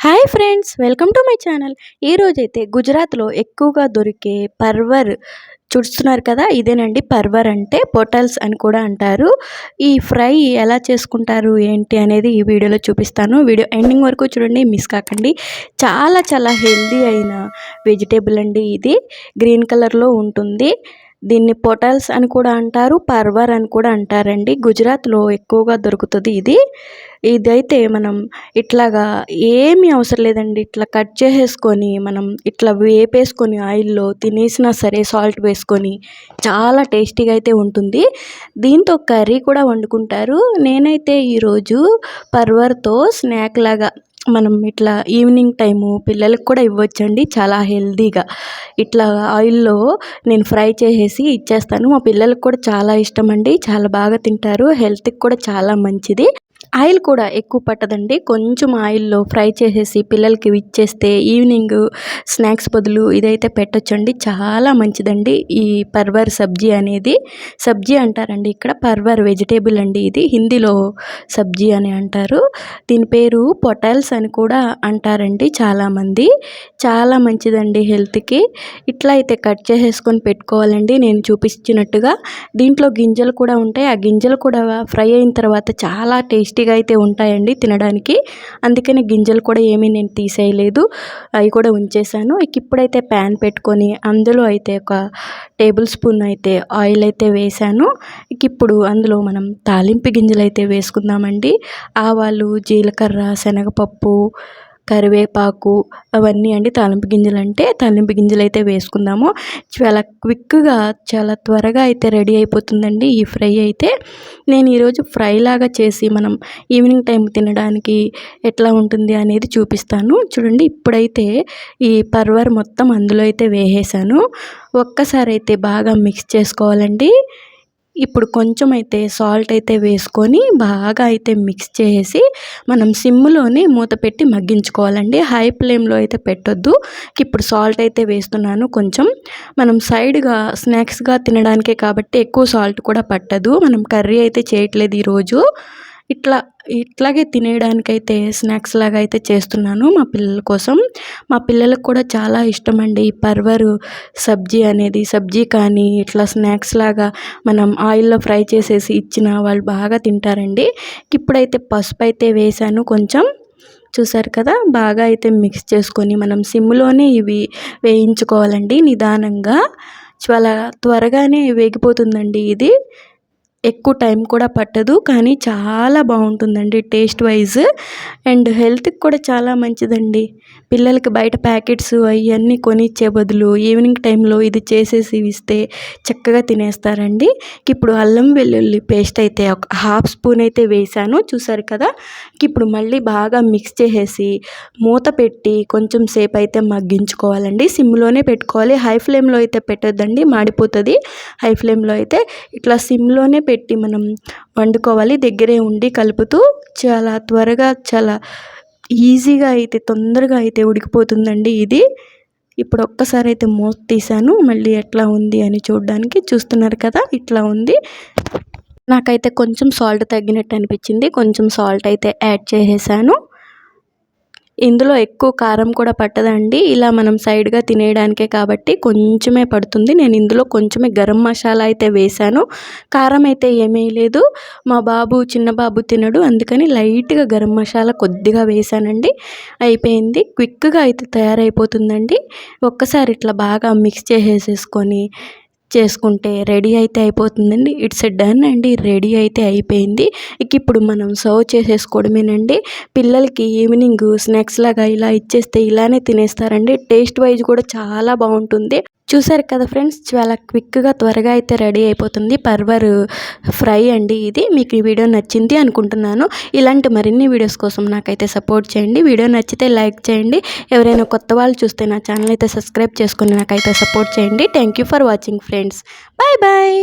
Hi friends, welcome to my channel. ఈరోజైతే గుజరాత్లో ఎక్కువగా దొరికే పర్వర్ చూస్తున్నారు కదా. ఇదేనండి పర్వర్ అంటే పొటల్స్ అని కూడా అంటారు. ఈ ఫ్రై ఎలా చేసుకుంటారు ఏంటి అనేది ఈ వీడియోలో చూపిస్తాను. వీడియో ఎండింగ్ వరకు చూడండి, మిస్ కాకండి. చాలా చాలా హెల్దీ అయిన వెజిటేబుల్ అండి ఇది. గ్రీన్ కలర్లో ఉంటుంది. దీన్ని పొటల్స్ అని కూడా అంటారు, పర్వర్ అని కూడా అంటారండి. గుజరాత్లో ఎక్కువగా దొరుకుతుంది ఇది. ఇదైతే మనం ఇట్లాగా ఏమీ అవసరం లేదండి. ఇట్లా కట్ చేసేసుకొని మనం ఇట్లా వేపేసుకొని ఆయిల్లో తినేసినా సరే సాల్ట్ వేసుకొని చాలా టేస్టీగా అయితే ఉంటుంది. దీంతో కర్రీ కూడా వండుకుంటారు. నేనైతే ఈరోజు పర్వర్తో స్నాక్ లాగా మనం ఇట్లా ఈవినింగ్ టైము పిల్లలకు కూడా ఇవ్వచ్చండి. చాలా హెల్తీగా ఇట్లా ఆయిల్లో నేను ఫ్రై చేసేసి ఇచ్చేస్తాను. మా పిల్లలకు కూడా చాలా ఇష్టం అండి, చాలా బాగా తింటారు. హెల్త్కి కూడా చాలా మంచిది. ఆయిల్ కూడా ఎక్కువ పట్టదండి. కొంచెం ఆయిల్లో ఫ్రై చేసేసి పిల్లలకి ఇచ్చేస్తే ఈవినింగ్ స్నాక్స్ బదులు ఇదైతే పెట్టొచ్చండి. చాలా మంచిదండి ఈ పర్వర్ సబ్జీ అనేది. సబ్జీ అంటారండి ఇక్కడ, పర్వర్ వెజిటేబుల్ అండి ఇది. హిందీలో సబ్జీ అని అంటారు. దీని పేరు పొటల్స్ అని కూడా అంటారండి చాలామంది. చాలా మంచిదండి హెల్త్కి. ఇట్లా అయితే కట్ చేసేసుకొని పెట్టుకోవాలండి నేను చూపించినట్టుగా. దీంట్లో గింజలు కూడా ఉంటాయి. ఆ గింజలు కూడా ఫ్రై అయిన తర్వాత చాలా టేస్టీగా అయితే ఉంటాయండి తినడానికి. అందుకని గింజలు కూడా ఏమీ నేను తీసేయలేదు, అవి కూడా ఉంచేసాను. ఇప్పుడైతే ప్యాన్ పెట్టుకొని అందులో అయితే ఒక టేబుల్ స్పూన్ అయితే ఆయిల్ అయితే వేసాను. ఇప్పుడు అందులో మనం తాలింపు గింజలు అయితే వేసుకుందామండి. ఆవాలు, జీలకర్ర, శనగపప్పు, కరివేపాకు అవన్నీ అండి తాలింపు గింజలు అంటే. తాలింపు గింజలు అయితే వేసుకుందాము. చాలా క్విక్గా చాలా త్వరగా అయితే రెడీ అయిపోతుందండి ఈ ఫ్రై అయితే. నేను ఈరోజు ఫ్రై లాగా చేసి మనం ఈవినింగ్ టైం తినడానికి ఎట్లా ఉంటుంది అనేది చూపిస్తాను చూడండి. ఇప్పుడైతే ఈ పర్వర్ మొత్తం అందులో అయితే వేసేసాను. ఒక్కసారి అయితే బాగా మిక్స్ చేసుకోవాలండి. ఇప్పుడు కొంచెం అయితే సాల్ట్ అయితే వేసుకొని బాగా అయితే మిక్స్ చేసి మనం సిమ్లోనే మూత పెట్టి మగ్గించుకోవాలండి. హై ఫ్లేమ్లో అయితే పెట్టొద్దు. ఇప్పుడు సాల్ట్ అయితే వేస్తున్నాను కొంచెం. మనం సైడ్గా స్నాక్స్గా తినడానికే కాబట్టి ఎక్కువ సాల్ట్ కూడా పట్టదు. మనం కర్రీ అయితే చేయట్లేదు ఈరోజు. ఇట్లాగే తినేయడానికైతే స్నాక్స్ లాగా అయితే చేస్తున్నాను మా పిల్లల కోసం. మా పిల్లలకు కూడా చాలా ఇష్టం అండి ఈ పర్వరు సబ్జీ అనేది. సబ్జీ కానీ ఇట్లా స్నాక్స్ లాగా మనం ఆయిల్లో ఫ్రై చేసేసి ఇచ్చిన వాళ్ళు బాగా తింటారండి. ఇప్పుడైతే పసుపు అయితే వేసాను కొంచెం. చూసారు కదా, బాగా అయితే మిక్స్ చేసుకొని మనం సిమ్లోనే ఇవి వేయించుకోవాలండి నిదానంగా. చాలా త్వరగానే వేగిపోతుందండి ఇది. ఎక్కువ టైం కూడా పట్టదు, కానీ చాలా బాగుంటుందండి టేస్ట్ వైజ్. అండ్ హెల్త్కి కూడా చాలా మంచిదండి. పిల్లలకి బయట ప్యాకెట్స్ అవన్నీ కొనిచ్చే బదులు ఈవినింగ్ టైంలో ఇది చేసేసి ఇస్తే చక్కగా తినేస్తారండి. ఇప్పుడు అల్లం వెల్లుల్లి పేస్ట్ అయితే ఒక హాఫ్ స్పూన్ అయితే వేసాను చూసారు కదా. ఇప్పుడు మళ్ళీ బాగా మిక్స్ చేసేసి మూత పెట్టి కొంచెం సేపు అయితే మగ్గించుకోవాలండి. సిమ్లోనే పెట్టుకోవాలి, హై ఫ్లేమ్లో అయితే పెట్టొద్దండి, మాడిపోతుంది. హై ఫ్లేమ్లో అయితే ఇట్లా సిమ్లోనే పెట్టి మనం వండుకోవాలి, దగ్గరే ఉండి కలుపుతూ. చాలా త్వరగా చాలా ఈజీగా అయితే తొందరగా అయితే ఉడికిపోతుందండి ఇది. ఇప్పుడు ఒక్కసారి అయితే మూత తీసాను, మళ్ళీ ఎట్లా ఉంది అని చూడడానికి. చూస్తున్నారు కదా, ఇట్లా ఉంది. నాకైతే కొంచెం సాల్ట్ తగ్గినట్టు అనిపించింది, కొంచెం సాల్ట్ అయితే యాడ్ చేసేసాను. ఇందులో ఎక్కువ కారం కూడా పట్టదండి. ఇలా మనం సైడ్గా తినేయడానికే కాబట్టి కొంచెమే పడుతుంది. నేను ఇందులో కొంచెమే గరం మసాలా అయితే వేశాను. కారం అయితే ఏమీ లేదు. మా బాబు, చిన్న బాబు తినడు, అందుకని లైట్గా గరం మసాలా కొద్దిగా వేశానండి. అయిపోయింది. క్విక్గా అయితే తయారైపోతుందండి. ఒక్కసారి ఇట్లా బాగా మిక్స్ చేసుకుంటే రెడీ అయితే అయిపోతుందండి. ఇట్స్ డన్ అండి, రెడీ అయితే అయిపోయింది. ఇప్పుడు మనం సర్వ్ చేసేసుకోవడమేనండి. పిల్లలకి ఈవినింగ్ స్నాక్స్ లాగా ఇలా ఇచ్చేస్తే ఇలానే తినేస్తారండి. టేస్ట్ వైజ్ కూడా చాలా బాగుంటుంది. చూసారు కదా ఫ్రెండ్స్, చాలా క్విక్గా త్వరగా అయితే రెడీ అయిపోతుంది పర్వర్ ఫ్రై అండి ఇది. మీకు ఈ వీడియో నచ్చింది అనుకుంటున్నాను. ఇలాంటి మరిన్ని వీడియోస్ కోసం నాకైతే సపోర్ట్ చేయండి. వీడియో నచ్చితే లైక్ చేయండి. ఎవరైనా కొత్త వాళ్ళు చూస్తే నా ఛానల్ అయితే సబ్స్క్రైబ్ చేసుకొని నాకైతే సపోర్ట్ చేయండి. Thank you for watching friends. Bye bye.